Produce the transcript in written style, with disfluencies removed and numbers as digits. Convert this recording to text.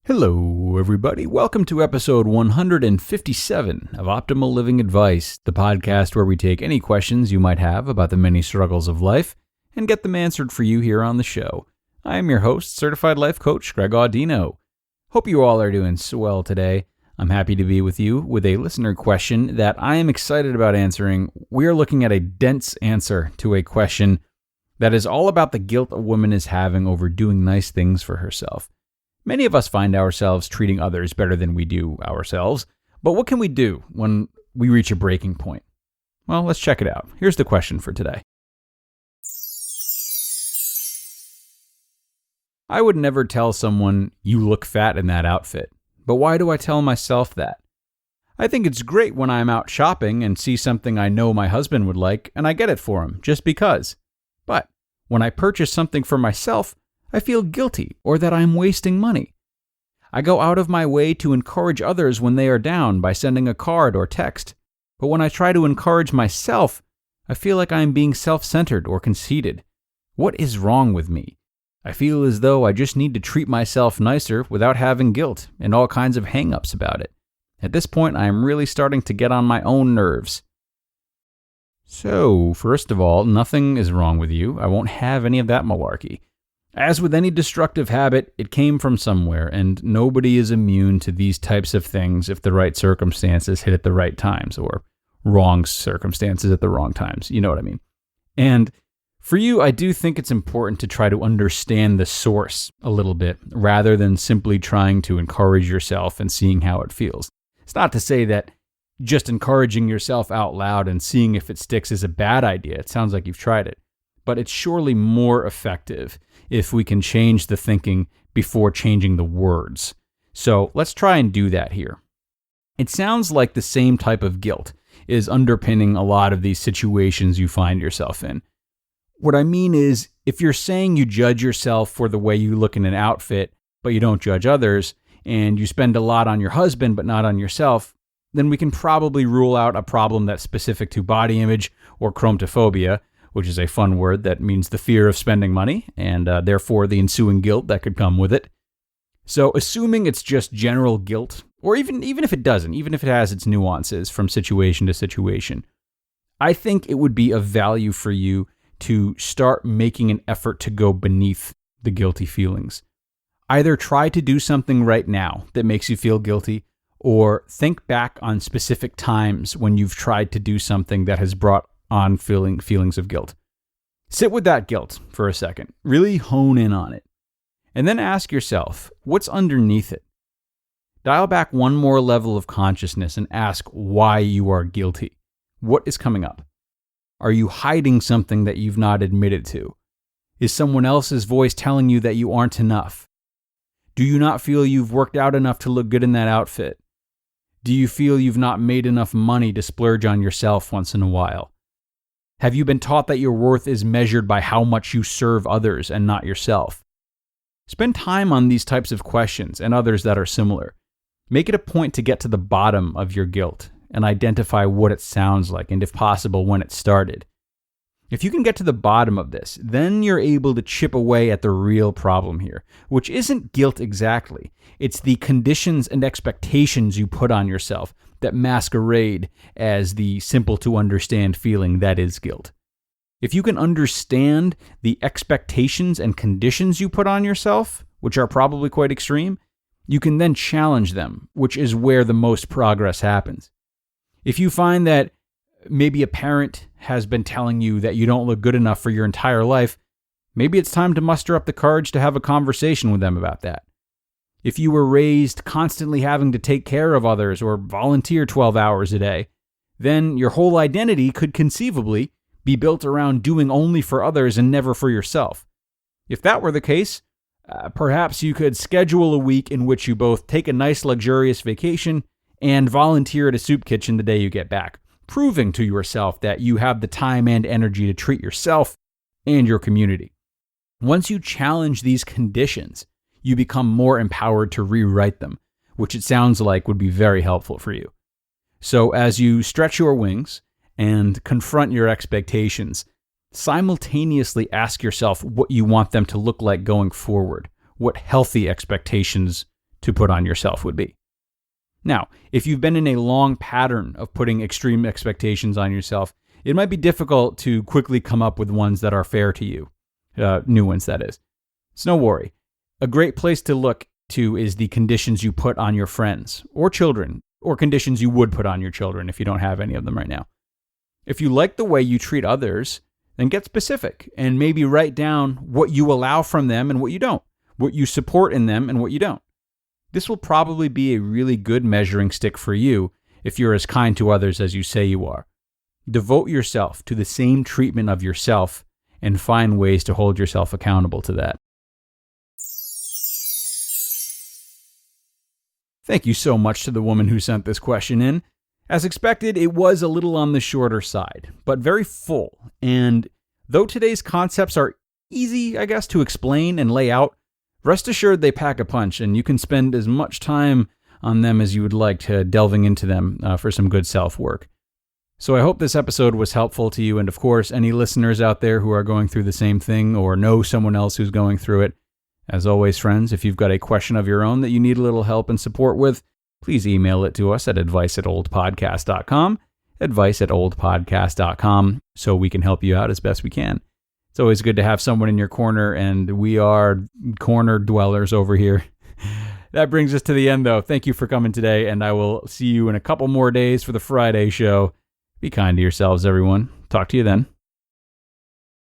Hello, everybody. Welcome to episode 157 of Optimal Living Advice, the podcast where we take any questions you might have about the many struggles of life and get them answered for you here on the show. I am your host, Certified Life Coach Greg Audino. Hope you all are doing so well today. I'm happy to be with you with a listener question that I am excited about answering. We are looking at a dense answer to a question that is all about the guilt a woman is having over doing nice things for herself. Many of us find ourselves treating others better than we do ourselves, but what can we do when we reach a breaking point? Well, let's check it out. Here's the question for today. I would never tell someone, "You look fat in that outfit," but why do I tell myself that? I think it's great when I'm out shopping and see something I know my husband would like, and I get it for him, just because. But when I purchase something for myself, I feel guilty or that I'm wasting money. I go out of my way to encourage others when they are down by sending a card or text. But when I try to encourage myself, I feel like I am being self-centered or conceited. What is wrong with me? I feel as though I just need to treat myself nicer without having guilt and all kinds of hang-ups about it. At this point, I am really starting to get on my own nerves. So, first of all, nothing is wrong with you. I won't have any of that malarkey. As with any destructive habit, it came from somewhere, and nobody is immune to these types of things if the right circumstances hit at the right times, or wrong circumstances at the wrong times. You know what I mean? And for you, I do think it's important to try to understand the source a little bit, rather than simply trying to encourage yourself and seeing how it feels. It's not to say that just encouraging yourself out loud and seeing if it sticks is a bad idea. It sounds like you've tried it. But it's surely more effective if we can change the thinking before changing the words. So let's try and do that here. It sounds like the same type of guilt is underpinning a lot of these situations you find yourself in. What I mean is, if you're saying you judge yourself for the way you look in an outfit, but you don't judge others, and you spend a lot on your husband but not on yourself, then we can probably rule out a problem that's specific to body image or chromophobia, which is a fun word that means the fear of spending money, and therefore the ensuing guilt that could come with it. So assuming it's just general guilt, or even if it doesn't, even if it has its nuances from situation to situation, I think it would be of value for you to start making an effort to go beneath the guilty feelings. Either try to do something right now that makes you feel guilty, or think back on specific times when you've tried to do something that has brought on feelings of guilt. Sit with that guilt for a second. Really hone in on it. And then ask yourself, what's underneath it? Dial back one more level of consciousness and ask why you are guilty. What is coming up? Are you hiding something that you've not admitted to? Is someone else's voice telling you that you aren't enough? Do you not feel you've worked out enough to look good in that outfit? Do you feel you've not made enough money to splurge on yourself once in a while? Have you been taught that your worth is measured by how much you serve others and not yourself? Spend time on these types of questions and others that are similar. Make it a point to get to the bottom of your guilt and identify what it sounds like and, if possible, when it started. If you can get to the bottom of this, then you're able to chip away at the real problem here, which isn't guilt exactly. It's the conditions and expectations you put on yourself that masquerade as the simple-to-understand feeling that is guilt. If you can understand the expectations and conditions you put on yourself, which are probably quite extreme, you can then challenge them, which is where the most progress happens. If you find that maybe a parent has been telling you that you don't look good enough for your entire life, maybe it's time to muster up the courage to have a conversation with them about that. If you were raised constantly having to take care of others or volunteer 12 hours a day, then your whole identity could conceivably be built around doing only for others and never for yourself. If that were the case, perhaps you could schedule a week in which you both take a nice luxurious vacation and volunteer at a soup kitchen the day you get back, proving to yourself that you have the time and energy to treat yourself and your community. Once you challenge these conditions, you become more empowered to rewrite them, which it sounds like would be very helpful for you. So as you stretch your wings and confront your expectations, simultaneously ask yourself what you want them to look like going forward. What healthy expectations to put on yourself would be. Now, if you've been in a long pattern of putting extreme expectations on yourself, it might be difficult to quickly come up with ones that are fair to you. New ones, that is. It's no worry. A great place to look to is the conditions you put on your friends or children, or conditions you would put on your children if you don't have any of them right now. If you like the way you treat others, then get specific and maybe write down what you allow from them and what you don't, what you support in them and what you don't. This will probably be a really good measuring stick for you if you're as kind to others as you say you are. Devote yourself to the same treatment of yourself and find ways to hold yourself accountable to that. Thank you so much to the woman who sent this question in. As expected, it was a little on the shorter side, but very full. And though today's concepts are easy, I guess, to explain and lay out, rest assured they pack a punch, and you can spend as much time on them as you would like to delving into them for some good self-work. So I hope this episode was helpful to you, and of course, any listeners out there who are going through the same thing or know someone else who's going through it. As always, friends, if you've got a question of your own that you need a little help and support with, please email it to us at advice@oldpodcast.com, advice@oldpodcast.com, so we can help you out as best we can. It's always good to have someone in your corner, and we are corner dwellers over here. That brings us to the end, though. Thank you for coming today, and I will see you in a couple more days for the Friday show. Be kind to yourselves, everyone. Talk to you then.